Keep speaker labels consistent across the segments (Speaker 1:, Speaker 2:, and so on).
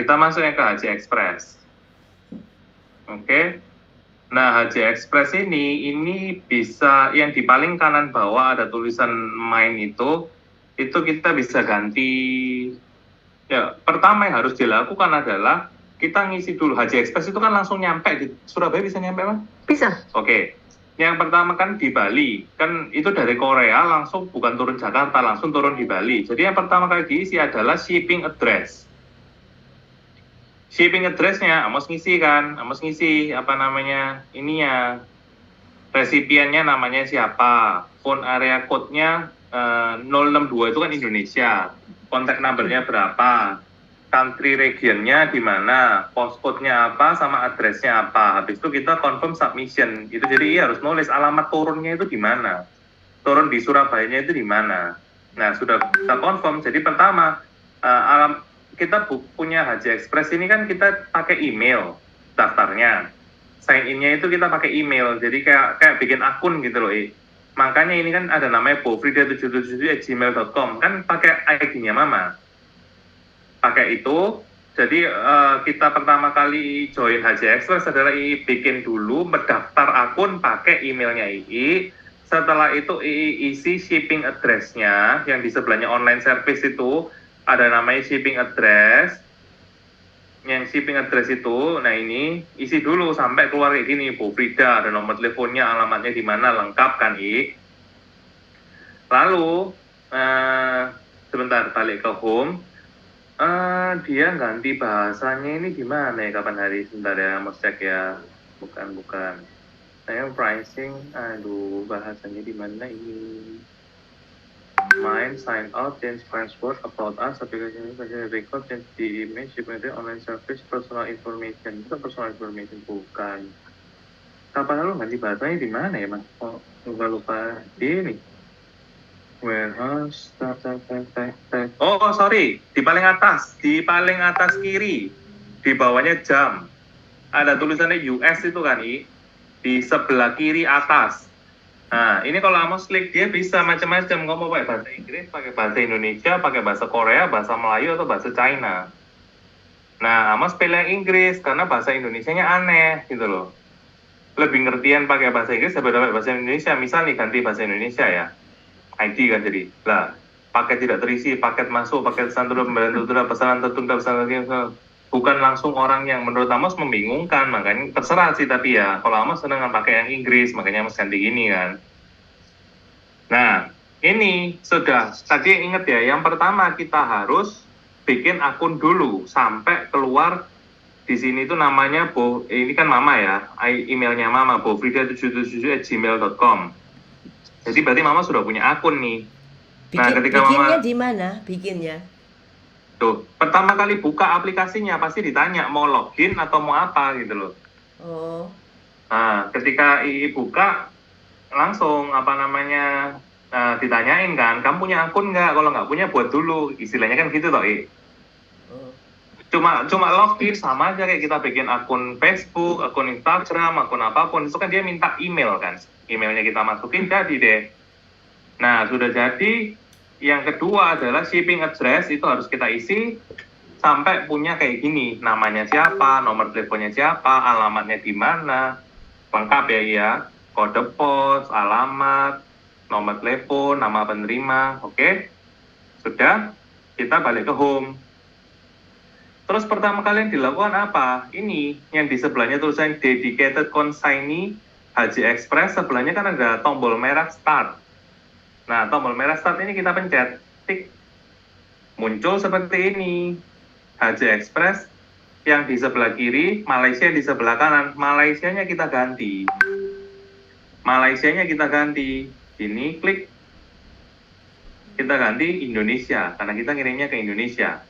Speaker 1: kita masuknya ke HJ Express. Oke. Nah, HJ Express ini bisa yang di paling kanan bawah ada tulisan main itu kita bisa ganti. Ya, pertama yang harus dilakukan adalah kita ngisi dulu. HJ Express itu kan langsung nyampe di Surabaya, bisa nyampe, Mas?
Speaker 2: Bisa.
Speaker 1: Oke. Yang pertama kan di Bali, kan itu dari Korea langsung, bukan turun Jakarta, langsung turun di Bali. Jadi yang pertama kali diisi adalah shipping address. Shipping address-nya, Amos ngisi kan, Amos ngisi apa namanya, ininya, resipiennya namanya siapa, phone area code-nya 062 itu kan Indonesia, kontak number-nya berapa, country region-nya di mana, postcode-nya apa, sama address-nya apa. Habis itu kita confirm submission. Itu jadi harus nulis alamat turunnya itu di mana. Turun di Surabaya-nya itu di mana. Nah, sudah kita confirm. Jadi pertama, kita punya HJ Express ini kan kita pakai email daftarnya. Sign in-nya itu kita pakai email. Jadi kayak bikin akun gitu loh. Makanya ini kan ada namanya bofrida777@gmail.com. Kan pakai ID-nya Mama. Pakai itu, jadi kita pertama kali join HJ Express adalah bikin dulu, mendaftar akun pakai emailnya II. Setelah itu isi shipping address-nya, yang di sebelahnya online service itu ada namanya shipping address. Yang shipping address itu, nah ini isi dulu sampai keluar kayak gini, Bu Frida, ada nomor teleponnya, alamatnya di mana, lengkap kan Lalu sebentar, balik ke home. Dia ganti bahasanya ini gimana ya, kapan hari, sebentar ya, mau cek ya. Bukan. Saya pricing, aduh, bahasanya di mana ini? Main, sign out, change password, upload as, aplikasi ini, record, change the image, online service, personal information. Itu personal information, bukan. Kapan lalu ganti bahasanya di mana ya, Mas? Oh, lupa ini. Warehouse, oh sorry, di paling atas kiri, di bawahnya jam, ada tulisannya US itu kan di sebelah kiri atas. Nah ini kalau Amos klik dia bisa macam-macam, ngomong pakai bahasa Inggris, pakai bahasa Indonesia, pakai bahasa Korea, bahasa Melayu atau bahasa China. Nah Amos pilih yang Inggris karena bahasa Indonesianya aneh gitu loh, lebih ngertian pakai bahasa Inggris daripada bahasa Indonesia. Misal nih ganti bahasa Indonesia ya, ID kan jadi lah, paket tidak terisi, paket masuk, paket pesan turun, pesanan tertunda, pesanan bukan langsung orang yang menurut Amos membingungkan. Makanya terserah sih, tapi ya kalau Amos senang pakai yang Inggris, makanya Amos ganti gini kan. Nah ini sudah, tadi ingat ya, yang pertama kita harus bikin akun dulu sampai keluar di sini tuh namanya ini kan Mama ya, emailnya Mama, bofrida777@gmail.com. Jadi berarti Mama sudah punya akun nih.
Speaker 2: Nah, ketika bikinnya di mana? Bikinnya?
Speaker 1: Tuh, pertama kali buka aplikasinya pasti ditanya mau login atau mau apa gitu loh.
Speaker 2: Oh.
Speaker 1: Nah, ketika buka langsung apa namanya ditanyain kan, kamu punya akun nggak? Kalau nggak punya buat dulu. Istilahnya kan gitu toh. Cuma login sama aja kayak kita bikin akun Facebook, akun Instagram, akun apapun. Itu kan dia minta email kan. Emailnya kita masukin, jadi deh. Nah, sudah jadi. Yang kedua adalah shipping address, itu harus kita isi sampai punya kayak gini. Namanya siapa, nomor teleponnya siapa, alamatnya di mana. Lengkap ya. Kode pos, alamat, nomor telepon, nama penerima. Oke? Sudah, kita balik ke home. Terus pertama kali yang dilakukan apa? Ini yang di sebelahnya tulisan dedicated consignee HJ Express, sebelahnya kan ada tombol merah start. Nah, tombol merah start ini kita pencet, tik. Muncul seperti ini. HJ Express yang di sebelah kiri, Malaysia di sebelah kanan. Malaysianya kita ganti. Ini klik. Kita ganti Indonesia karena kita ngirimnya ke Indonesia.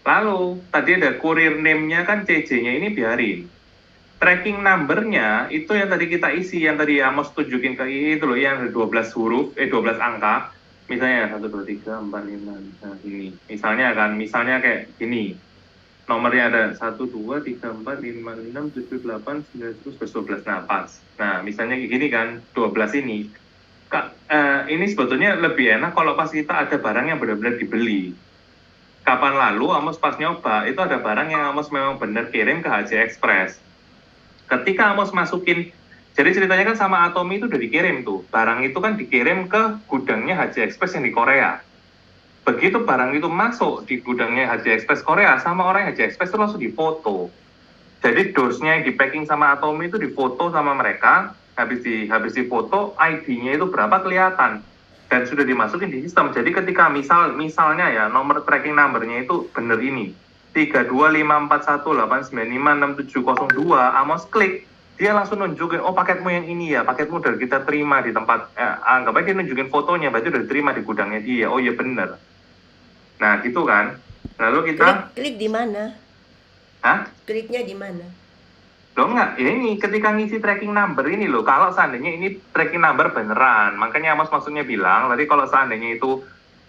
Speaker 1: Lalu, tadi ada courier name-nya kan CJ-nya ini biarin. Tracking number-nya itu yang tadi kita isi, yang tadi Amos tunjukin ke itu loh, yang ada 12 angka. Misalnya 1, 2, 3, 4, 5, nah ini. Misalnya kayak gini. Nomornya ada 1, 2, 3, 4, 5, 6, 7, 8, 9, 10, 12. Nah, pas. Nah, misalnya kayak gini kan, 12 ini. Ini sebetulnya lebih enak kalau pas kita ada barang yang benar-benar dibeli. kapan lalu Amos pas nyoba, itu ada barang yang Amos memang benar kirim ke HJ Express. Ketika Amos masukin, jadi ceritanya kan sama Atomi itu udah dikirim tuh. Barang itu kan dikirim ke gudangnya HJ Express yang di Korea. Begitu barang itu masuk di gudangnya HJ Express Korea, sama orang HJ Express itu langsung difoto. Jadi dosnya yang di packing sama Atomi itu difoto sama mereka, habis di foto ID-nya itu berapa kelihatan dan sudah dimasukin di sistem. Jadi ketika misalnya ya nomor tracking number-nya itu bener ini 325418956702, Amos klik, dia langsung nunjukin, oh paketmu yang ini ya, paketmu udah kita terima di tempat, anggap aja dia nunjukin fotonya, berarti udah diterima di gudangnya dia. Oh iya bener. Nah gitu kan, lalu kita
Speaker 2: Klik di mana?
Speaker 1: Hah?
Speaker 2: Kliknya di mana?
Speaker 1: Loh enggak, ini ketika ngisi tracking number ini loh, kalau seandainya ini tracking number beneran, makanya Amos maksudnya bilang, tadi kalau seandainya itu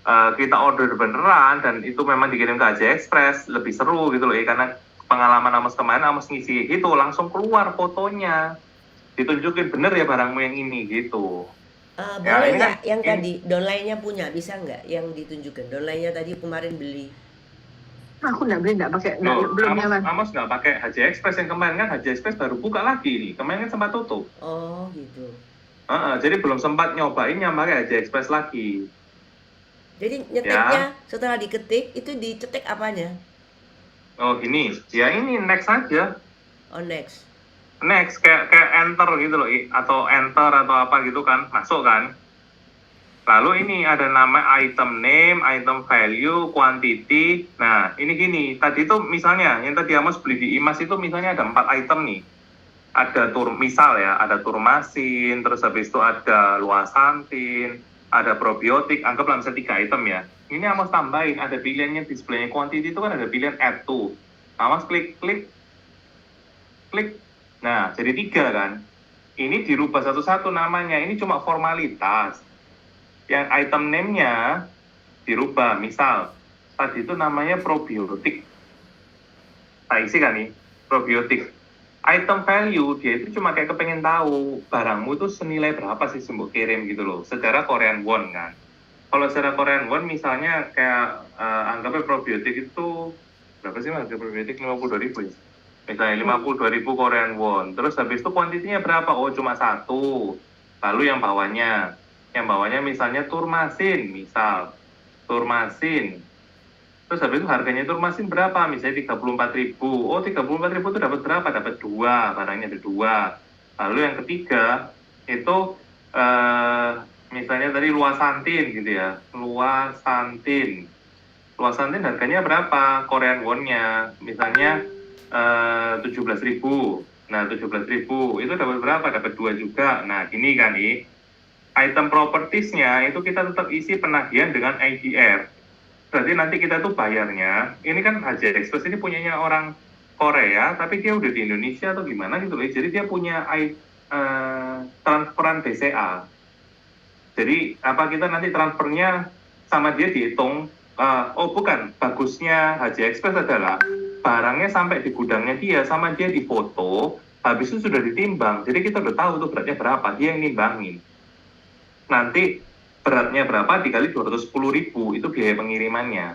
Speaker 1: kita order beneran, dan itu memang dikirim ke HJ Express, lebih seru gitu loh ya, karena pengalaman Amos kemarin, Amos ngisi itu, langsung keluar fotonya, ditunjukin bener ya barangmu yang ini, gitu. Ya,
Speaker 2: Boleh
Speaker 1: ini kan,
Speaker 2: nggak yang tadi downline-nya punya, bisa nggak yang ditunjukkan? Downline-nya tadi kemarin beli.
Speaker 3: Aku nggak beli, nggak pakai,
Speaker 1: loh,
Speaker 3: belum nyaman.
Speaker 1: Amos nggak pakai HJ Express yang kemarin kan, HJ Express baru buka lagi nih, kemarin kan sempat tutup.
Speaker 2: Oh gitu.
Speaker 1: Jadi belum sempat nyobain yang pakai HJ Express lagi.
Speaker 2: Jadi nyeteknya setelah diketik itu dicetek apanya?
Speaker 1: Oh gini, ya ini next aja.
Speaker 2: Oh next.
Speaker 1: Next kayak enter gitu loh, atau enter atau apa gitu kan, masuk kan. Lalu ini ada nama item name, item value, quantity. Nah ini gini, tadi itu misalnya yang tadi Amos beli di Imas itu misalnya ada 4 item nih. Ada misal ya, ada turmasin, terus habis itu ada luasantin, ada probiotik, anggaplah misalnya 3 item ya. Ini Amos tambahin, ada pilihannya displaynya quantity itu kan ada pilihan add to. Amos klik. Nah, jadi 3 kan. Ini dirubah satu-satu namanya, ini cuma formalitas. Yang item name-nya dirubah, misal tadi itu namanya probiotik. Nah, isi kan nih, probiotik. Item value, dia itu cuma kayak kepengen tahu barangmu itu senilai berapa sih sebelum kirim gitu loh, secara Korean won kan. Kalau secara Korean won misalnya kayak anggapnya probiotik itu berapa sih harga probiotik, 52.000 ya? Misalnya 52.000 Korean won. Terus habis itu kuantitinya berapa? Oh cuma 1. Lalu yang bawahnya misalnya turmasin, turmasin. Terus habis itu harganya turmasin berapa? Misalnya 34.000. Oh 34.000 itu dapat berapa? Dapat 2, barangnya ada 2. Lalu yang ketiga itu misalnya tadi luasantin gitu ya. Luasantin harganya berapa? Korean won-nya misalnya 17.000. Nah 17.000 itu dapat berapa? Dapat 2 juga. Nah gini kan nih, item propertiesnya itu kita tetap isi penagihan dengan IDR. Berarti nanti kita tuh bayarnya, ini kan HJ Express ini punyanya orang Korea, tapi dia udah di Indonesia atau gimana gitu loh. Jadi dia punya transferan BCA. Jadi apa kita nanti transfernya sama dia dihitung. Oh bukan, bagusnya HJ Express adalah barangnya sampai di gudangnya dia, sama dia difoto, habis itu sudah ditimbang. Jadi kita udah tahu tuh beratnya berapa, dia yang nimbangin. Nanti beratnya berapa dikali 210.000 itu biaya pengirimannya.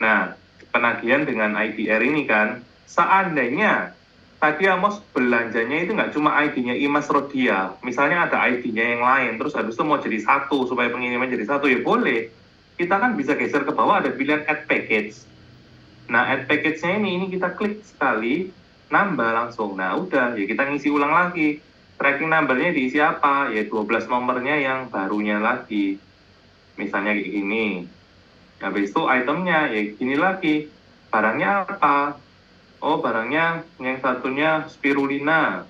Speaker 1: Nah, penagihan dengan IDR ini kan, seandainya tadi Amos belanjanya itu nggak cuma ID-nya Imas Rodia, misalnya ada ID-nya yang lain, terus habis itu mau jadi 1 supaya pengiriman jadi 1, ya boleh. Kita kan bisa geser ke bawah, ada pilihan add package. Nah, add package-nya ini kita klik sekali, nambah langsung. Nah, udah, ya kita ngisi ulang lagi. Tracking number-nya diisi apa? Ya 12 nomornya yang barunya lagi. Misalnya kayak gini. Habis itu itemnya, ya gini lagi. Barangnya apa? Oh, barangnya yang satunya spirulina.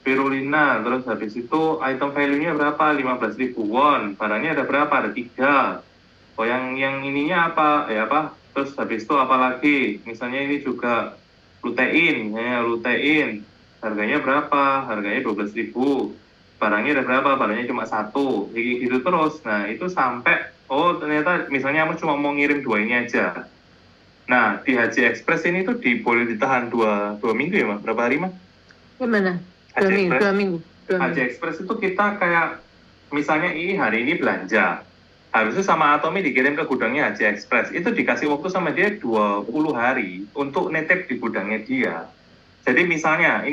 Speaker 1: Terus habis itu item value-nya berapa? 15.000 won. Barangnya ada berapa? Ada 3. Oh, yang ininya apa? Ya apa? Terus habis itu apa lagi? Misalnya ini juga lutein. Harganya berapa? Harganya 12.000. Barangnya ada berapa? Barangnya cuma 1. Gitu terus. Nah, itu sampai, oh ternyata misalnya aku cuma mau ngirim 2 ini aja. Nah, di HJ Express ini tuh boleh ditahan 2 minggu ya, Mas? Berapa hari, Mas?
Speaker 3: Gimana? 2 minggu.
Speaker 1: HJ Express itu kita kayak, misalnya hari ini belanja. Habis itu sama Atomi dikirim ke gudangnya Haji Express. Itu dikasih waktu sama dia 20 hari untuk nitip di gudangnya dia. Jadi misalnya,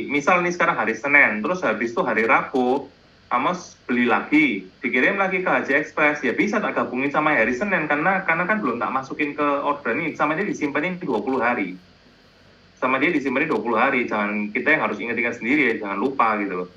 Speaker 1: misal ini sekarang hari Senin, terus habis itu hari Rabu, Amos beli lagi, dikirim lagi ke Haji Express, ya bisa tak gabungin sama hari Senin, karena kan belum tak masukin ke order ini, sama dia disimpanin 20 hari. Sama dia disimpanin 20 hari, jangan kita yang harus ingat-ingat sendiri ya, jangan lupa gitu loh.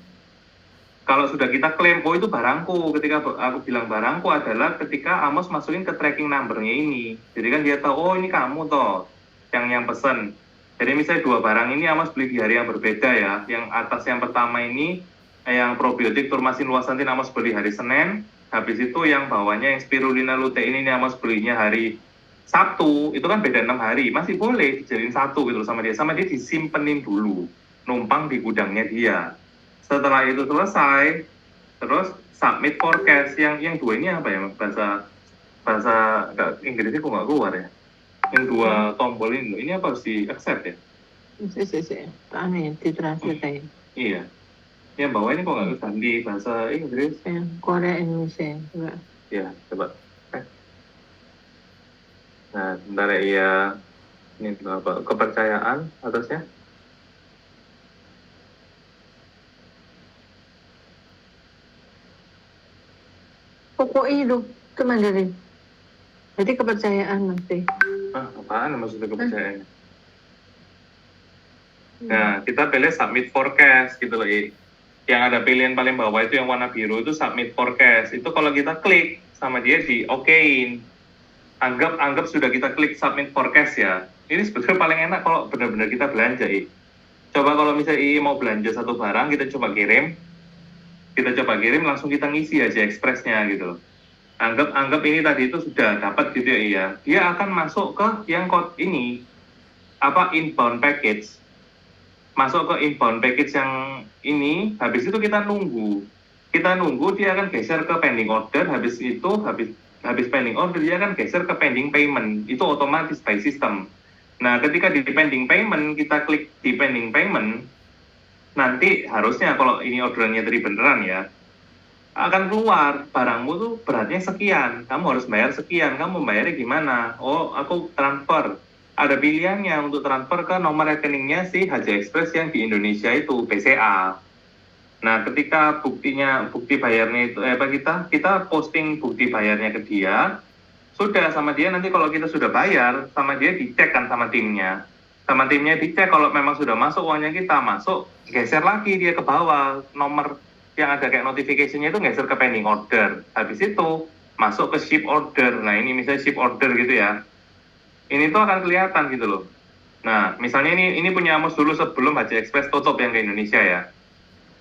Speaker 1: Kalau sudah kita klaim, oh itu barangku, ketika aku bilang barangku adalah ketika Amos masukin ke tracking number-nya ini. Jadi kan dia tahu, oh ini kamu toh, yang pesen. Jadi misalnya 2 barang ini Amos beli di hari yang berbeda ya. Yang atas yang pertama ini, yang probiotik turmasin luasantin Amos beli hari Senin. Habis itu yang bawahnya yang spirulina lutein ini Amos belinya hari Sabtu. Itu kan beda 6 hari, masih boleh dijadiin satu gitu sama dia. Sama dia disimpenin dulu, numpang di gudangnya dia. Setelah itu selesai, terus submit forecast. Yang 2 ini apa ya, bahasa Inggrisnya kok nggak keluar ya. Yang 2 tombol ini apa harus di accept ya?
Speaker 3: Aneh, ditranslate.
Speaker 1: Iya. Yang bawah ini kok nggak bisa di bahasa Inggris?
Speaker 3: Korea Indonesia juga.
Speaker 1: Iya, coba. Nah, sebentar ya. Iya. Ini apa? Kepercayaan atasnya?
Speaker 3: Pokoknya itu Mandarin. Jadi kepercayaan nanti.
Speaker 1: Apaan maksudnya kepercayaan? Nah, kita pilih submit forecast gitu loh. Yang ada pilihan paling bawah itu yang warna biru itu submit forecast. Itu kalau kita klik sama dia di okein. Anggap sudah kita klik submit forecast ya. Ini sebetulnya paling enak kalau benar-benar kita belanja. Coba kalau misalnya mau belanja satu barang, kita coba kirim, langsung kita ngisi aja expressnya gitu loh. Anggap ini tadi itu sudah dapat gitu ya, iya. Dia akan masuk ke yang code ini, inbound package. Masuk ke inbound package yang ini, habis itu kita nunggu dia akan geser ke pending order, habis pending order dia akan geser ke pending payment. Itu otomatis by system. Nah, ketika di pending payment, kita klik di pending payment, nanti harusnya kalau ini orderannya tadi beneran ya, akan keluar barangmu tuh beratnya sekian, kamu harus bayar sekian, kamu bayarnya gimana? Oh, aku transfer. Ada pilihannya untuk transfer ke nomor rekeningnya si Haji Express yang di Indonesia itu, BCA. Nah, ketika bukti bayarnya itu, kita posting bukti bayarnya ke dia, sudah sama dia nanti kalau kita sudah bayar, sama dia dicek kan sama timnya. Sama timnya dicek kalau memang sudah masuk uangnya kita, masuk, geser lagi dia ke bawah, nomor yang ada kayak notification-nya itu geser ke pending order. Habis itu masuk ke ship order. Nah, ini misalnya ship order gitu ya. Ini tuh akan kelihatan gitu loh. Nah, misalnya ini punya Amos dulu sebelum Haji Express tutup yang ke Indonesia ya.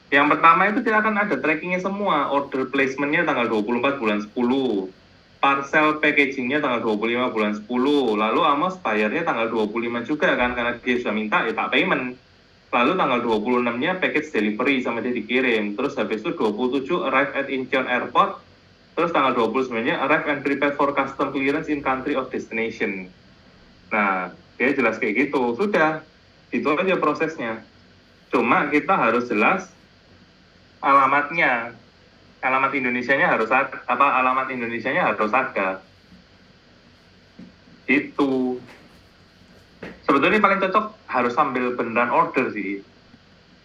Speaker 1: Yang pertama itu tidak akan ada trackingnya semua. Order placement-nya tanggal 24 bulan 10. Parcel packaging-nya tanggal 25 bulan 10. Lalu Amos bayarnya tanggal 25 juga kan, karena dia sudah minta ya tak payment. Lalu tanggal 26-nya package delivery sama dia dikirim. Terus habis itu 27 arrive at Incheon Airport. Terus tanggal 29-nya arrive and prepare for custom clearance in country of destination. Nah, dia jelas kayak gitu. Sudah, itu aja prosesnya. Cuma kita harus jelas alamatnya. Alamat Indonesianya harus ada. Itu. Sebetulnya paling cocok harus sambil beneran order sih.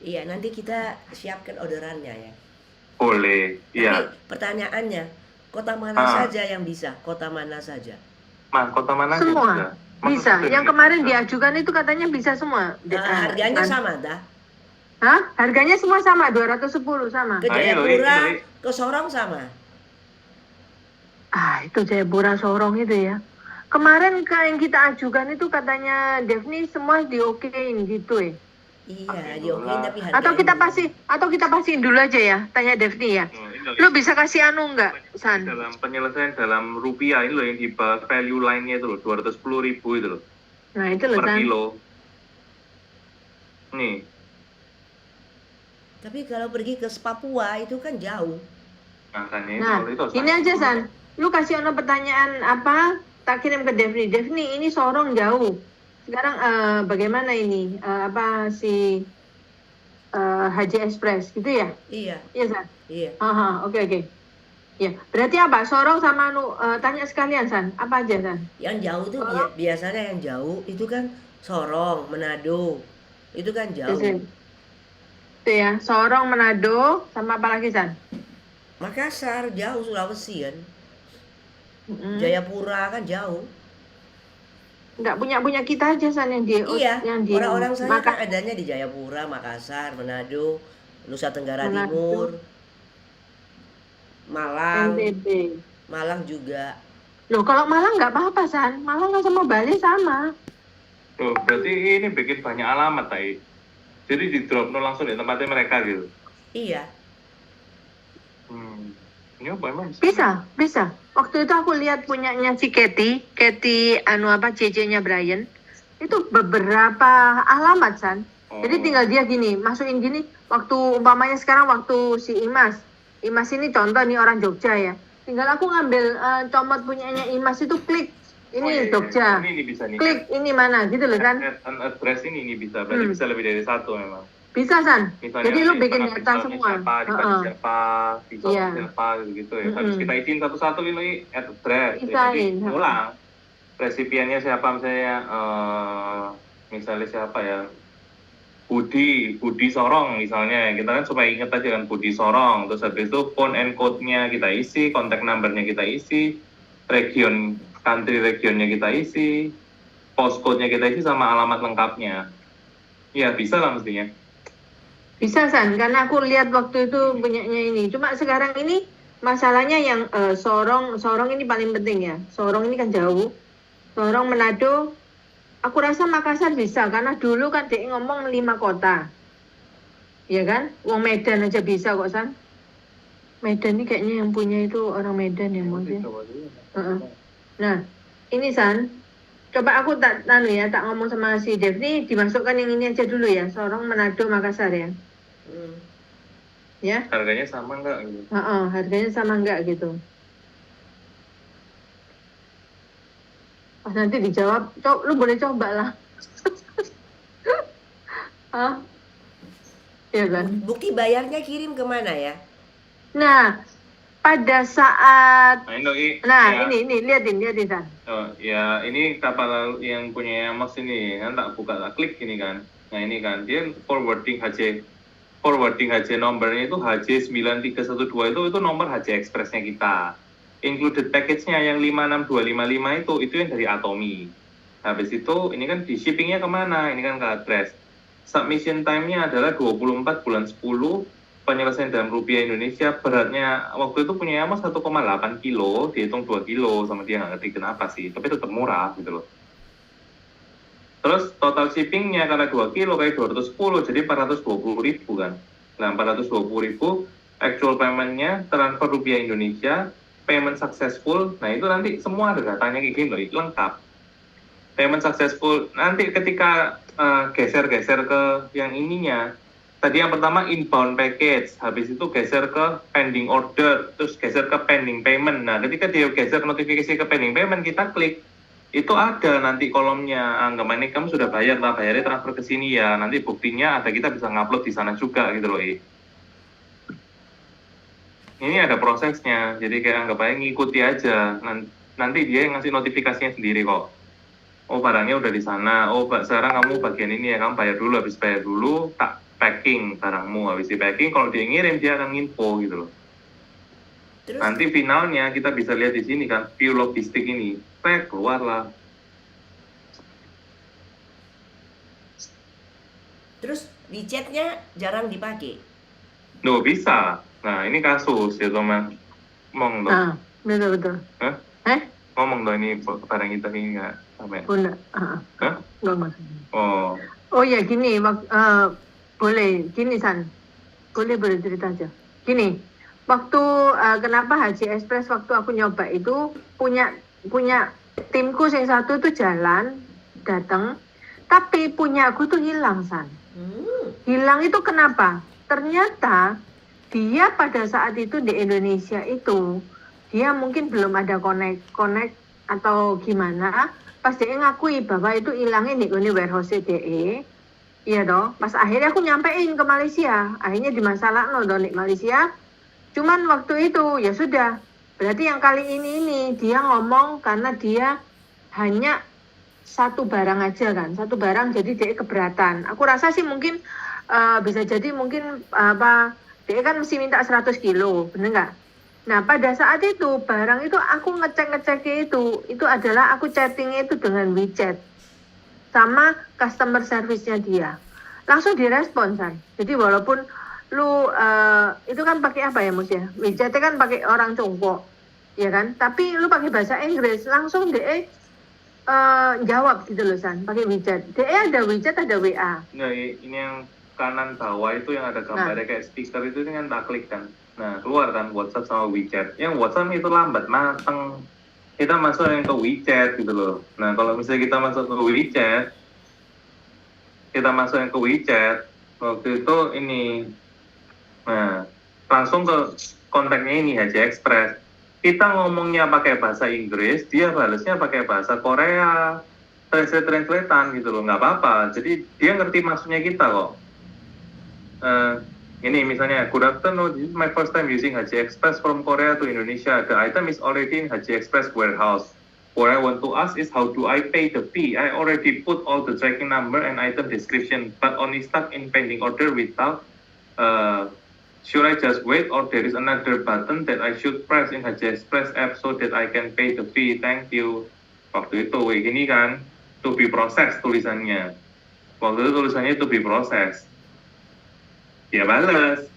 Speaker 2: Iya, nanti kita siapkan orderannya ya.
Speaker 1: Boleh, iya.
Speaker 2: Tapi pertanyaannya, kota mana saja yang bisa? Kota mana saja?
Speaker 1: Kota mana
Speaker 3: semua bisa. Yang kemarin diajukan itu katanya bisa semua.
Speaker 2: Harganya sama dah.
Speaker 3: Hah? Harganya semua sama, 210 sama.
Speaker 2: Ke Jayapura, ke Sorong sama.
Speaker 3: Itu Jayapura Sorong itu ya. Kemarin yang kita ajukan itu katanya Devni semua diokein gitu ya.
Speaker 2: Iya, diokein tapi harganya.
Speaker 3: Atau kita pastiin dulu aja ya, tanya Devni ya. Lo bisa kasih enggak, San?
Speaker 1: Dalam penyelesaian dalam rupiah ini loh yang di value line-nya itu loh, 210.000 itu loh.
Speaker 3: Nah, itu loh,
Speaker 1: per
Speaker 3: San.
Speaker 1: kilo. Nih.
Speaker 2: Tapi kalau pergi ke Papua itu kan jauh.
Speaker 3: Nah, ini aja San. Lu kasih pertanyaan apa? Tak kirim ke Devni. Devni, ini Sorong jauh. Sekarang bagaimana ini? Haji Express gitu ya?
Speaker 2: Iya.
Speaker 3: Iya, San?
Speaker 2: Iya.
Speaker 3: Oke. Ya, berarti apa? Sorong sama tanya sekalian San, apa aja San?
Speaker 2: Yang jauh tuh biasanya yang jauh itu kan Sorong, Manado. Itu kan jauh.
Speaker 3: Itu ya, Sorong, Manado, sama apa lagi San?
Speaker 2: Makassar jauh, Sulawesi kan. Jayapura kan jauh.
Speaker 3: Enggak punya kita aja San yang di
Speaker 2: Iya,
Speaker 3: yang di
Speaker 2: orang-orang saya kan adanya di Jayapura, Makassar, Manado, Nusa Tenggara Timur, Malang,
Speaker 3: NTB.
Speaker 2: Malang juga.
Speaker 3: Loh, kalau Malang nggak apa-apa San, Malang kan sama Bali sama.
Speaker 1: Tuh, berarti ini bikin banyak alamat, Tai. Jadi di drop langsung di tempatnya mereka gitu.
Speaker 2: Iya.
Speaker 1: Ini apa emang?
Speaker 3: Bisa. Waktu itu aku lihat punyanya si Katy CC-nya Brian. Itu beberapa alamat San. Jadi tinggal dia gini, masukin gini. Waktu umpamanya sekarang waktu si Imas ini contoh nih orang Jogja ya. Tinggal aku ngambil comot punyanya Imas itu klik ini Jogja.
Speaker 1: Ini bisa nih.
Speaker 3: Klik ini mana gitu loh kan.
Speaker 1: Address ini bisa, berarti bisa lebih dari satu memang.
Speaker 3: Bisa San.
Speaker 1: Misalnya,
Speaker 3: jadi lu bikin data semua.
Speaker 1: Siapa gitu ya. Harus kita isiin satu-satu ini address. Jadi ulang. Resipiennya siapa misalnya siapa ya? Budi Sorong misalnya, kita kan supaya inget aja kan Budi Sorong, terus habis itu phone and code-nya kita isi, contact number-nya kita isi, country region-nya kita isi, postcode-nya kita isi sama alamat lengkapnya. Ya bisa lah mestinya.
Speaker 3: Bisa San, karena aku lihat waktu itu punyanya ini. Cuma sekarang ini masalahnya yang Sorong ini paling penting ya. Sorong ini kan jauh. Sorong, Manado. Aku rasa Makassar bisa, karena dulu kan dia ngomong 5 kota. Iya kan? Wong Medan aja bisa kok, San. Medan ini kayaknya yang punya itu orang Medan ya mungkin. Nah, ini San. Coba aku tak ngomong sama si Dev nih, dimasukkan yang ini aja dulu ya. Sorong, Manado, Makassar ya. Ya.
Speaker 1: Harganya sama enggak gitu?
Speaker 3: Harganya sama enggak gitu. Nanti dijawab, lu boleh coba lah. Ya kan?
Speaker 2: Bukti bayarnya kirim kemana ya?
Speaker 3: Nah, pada saat
Speaker 1: ya.
Speaker 3: ini liatin San.
Speaker 1: Ya ini kapal yang punya Mas ini kan tak klik ini kan. Nah ini kan dia forwarding HC nomornya itu HJ9312 itu nomor HC Expressnya kita. Included package-nya yang 56255 itu yang dari Atomi. Habis itu ini kan di shippingnya kemana? Ini kan ke address. Submission time-nya adalah 24 bulan 10, penyelesaian dalam rupiah Indonesia, beratnya waktu itu punya Mas 1,8 kilo, dihitung 2 kilo sama dia, nggak ngerti kenapa sih, tapi tetap murah gitu loh. Terus total shippingnya karena 2 kilo kayak 210, jadi 420.000 kan. Nah 420.000, actual payment-nya transfer rupiah Indonesia, payment successful, nah itu nanti semua ada datanya kayak gini loh, lengkap. Payment successful, nanti ketika geser-geser ke yang ininya, tadi yang pertama inbound package, habis itu geser ke pending order, terus geser ke pending payment. Nah ketika dia geser notifikasi ke pending payment, kita klik, itu ada nanti kolomnya, anggapannya kamu sudah bayar lah, bayarnya transfer ke sini ya, nanti buktinya ada, kita bisa ngupload di sana juga gitu loh. Ini ada prosesnya, jadi kayak anggap aja ngikuti aja, nanti dia yang ngasih notifikasinya sendiri kok. Oh barangnya udah di sana, oh sekarang kamu bagian ini ya, kamu bayar dulu, habis bayar dulu, tak packing barangmu, habis di packing, kalau dia ngirim dia akan info gitu loh. Terus? Nanti finalnya kita bisa lihat di sini kan, view logistik ini, keluar lah.
Speaker 2: Terus di chatnya jarang dipakai?
Speaker 1: Loh bisa. Nah ini kasus ya teman. Ngomong dong.
Speaker 3: Betul.
Speaker 1: Hah? Ngomong dong ini barang kita ini nggak sampai.
Speaker 3: Enggak.
Speaker 1: Hah?
Speaker 3: Nggak masalah.
Speaker 1: Oh
Speaker 3: ya gini, boleh gini San. Boleh cerita aja. Gini, waktu kenapa Haji Express waktu aku nyoba itu punya timku yang satu itu jalan datang, tapi punya aku tuh hilang San. Hilang itu kenapa? Ternyata dia pada saat itu di Indonesia itu dia mungkin belum ada connect atau gimana, pas dia ngakui bahwa itu hilangnya di warehouse DE. Iya dong, pas akhirnya aku nyampein ke Malaysia, akhirnya dimasalah dong di Malaysia. Cuman waktu itu ya sudah, berarti yang kali ini dia ngomong karena dia hanya satu barang aja kan, satu barang jadi dia keberatan. Aku rasa sih mungkin bisa jadi mungkin apa dia kan mesti minta 100 kilo, bener nggak? Nah pada saat itu barang itu aku ngeceknya itu adalah aku chattingnya itu dengan WeChat sama customer service-nya dia. Langsung direspon, San. Jadi walaupun lu itu kan pakai apa ya Mus ya? WeChat kan pakai orang Congko, ya kan? Tapi lu pakai bahasa Inggris, langsung dia jawab gitu loh San, pakai WeChat. Dia ada WeChat, ada WA.
Speaker 1: Nah, ini yang kanan bawah itu yang ada gambarnya kayak speaker itu kan tak klik kan. Nah, keluar kan WhatsApp sama WeChat. Yang WhatsApp itu lambat mateng. Kita masuk yang ke WeChat gitu loh. Nah, kalau misalnya kita masuk ke WeChat, waktu itu ini, nah, langsung ke kontaknya ini HJ Express. Kita ngomongnya pakai bahasa Inggris, dia balasnya pakai bahasa Korea, translate-translatean gitu loh, nggak apa-apa. Jadi dia ngerti maksudnya kita kok. Ini misalnya, good afternoon, this is my first time using HJ Express from Korea to Indonesia. The item is already in HJ Express warehouse. What I want to ask is how do I pay the fee? I already put all the tracking number and item description, but only stuck in pending order without. Should I just wait or there is another button that I should press in HJ Express app so that I can pay the fee? Thank you. Waktu itu ini kan to be processed tulisannya. Waktu itu tulisannya to be processed. Dia balas.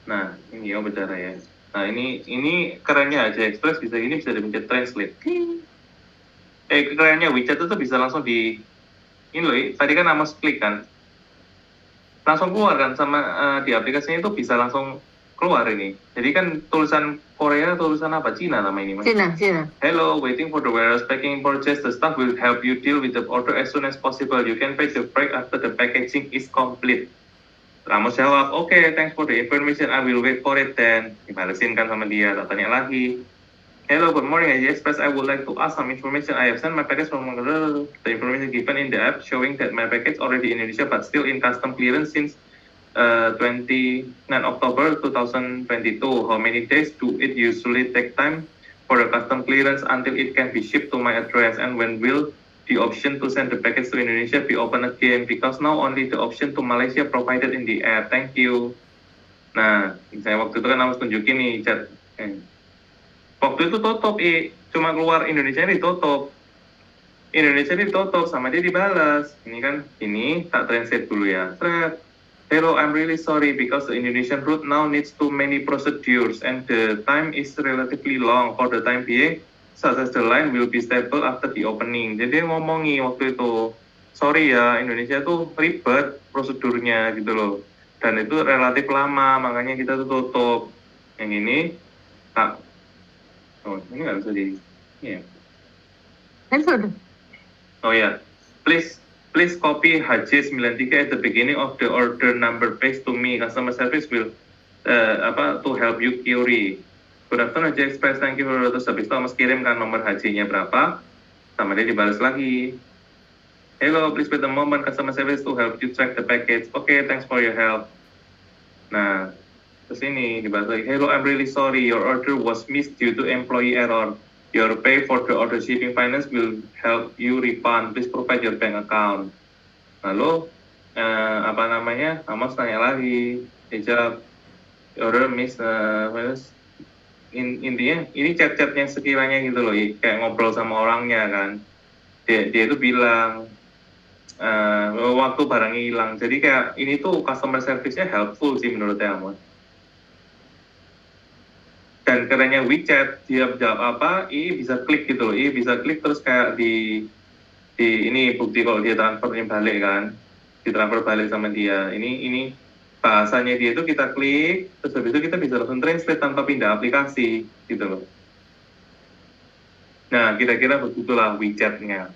Speaker 1: Nah, ini oh bicara ya. Nah, ini kerennya HJ Express bisa gini, bisa dipencet translate. Kerennya WeChat itu bisa langsung di ini loh, tadi kan Amos klik kan. Langsung keluar kan sama di aplikasinya itu bisa langsung keluar ini. Jadi kan tulisan Korea, tulisan apa? Cina nama ini Mas.
Speaker 3: Cina.
Speaker 1: Hello, waiting for the warehouse packing purchase. The staff will help you deal with the order as soon as possible. You can pay the freight after the packaging is complete. Ramos jawab, okay, thanks for the information. I will wait for it then. Dibalesin kan sama dia, tak tanya lagi. Hello, good morning, HJ Express. I would like to ask some information. I have sent my package from the information given in the app showing that my package already in Indonesia but still in custom clearance since 29 October 2022. How many days do it usually take time for the custom clearance until it can be shipped to my address? And when will the option to send the package to Indonesia be open again? Because now only the option to Malaysia provided in the app. Thank you. Nah, saya waktu itu kan harus tunjukin nih chat. Waktu itu tutup, cuma keluar Indonesia ditutup. Indonesia ditutup, sama dia dibalas. Ini kan, ini tak translate dulu ya. Hello, I'm really sorry because the Indonesian route now needs too many procedures and the time is relatively long. For the time being, such as the line will be stable after the opening. Jadi dia ngomongi waktu itu, sorry ya, Indonesia tuh ribet prosedurnya gitu loh. Dan itu relatif lama, makanya kita tuh tutup. Yang ini, tak. Oh, ini nggak bisa di, ya. Oh ya, please copy HJ93 at the beginning of the order number paste to me. Customer service will to help you query. Good afternoon HJ Express, thank you for terus habis itu Mas kirimkan nomor HJ-nya berapa, sama dia dibalas lagi. Hello, please wait a moment, customer service to help you track the package. Okay, thanks for your help. Nah, terus ini dibalas lagi. Hello, I'm really sorry, your order was missed due to employee error. Your pay for the order shipping finance will help you refund. Please provide your bank account. Lalu Amos tanya lagi, hijab order miss. Intinya ini chat-chatnya sekiranya gitu loh, kayak ngobrol sama orangnya kan. Dia itu bilang waktu barang hilang. Jadi kayak ini tuh customer service-nya helpful sih menurut Amos. Dan kerennya WeChat, dia jawab apa, bisa klik gitu loh, bisa klik terus kayak di ini bukti kalau dia transfernya balik kan, ditransfer balik sama dia. Ini bahasanya dia itu kita klik, terus habis itu kita bisa langsung translate tanpa pindah aplikasi gitu loh. Nah, kira-kira begitulah WeChat-nya.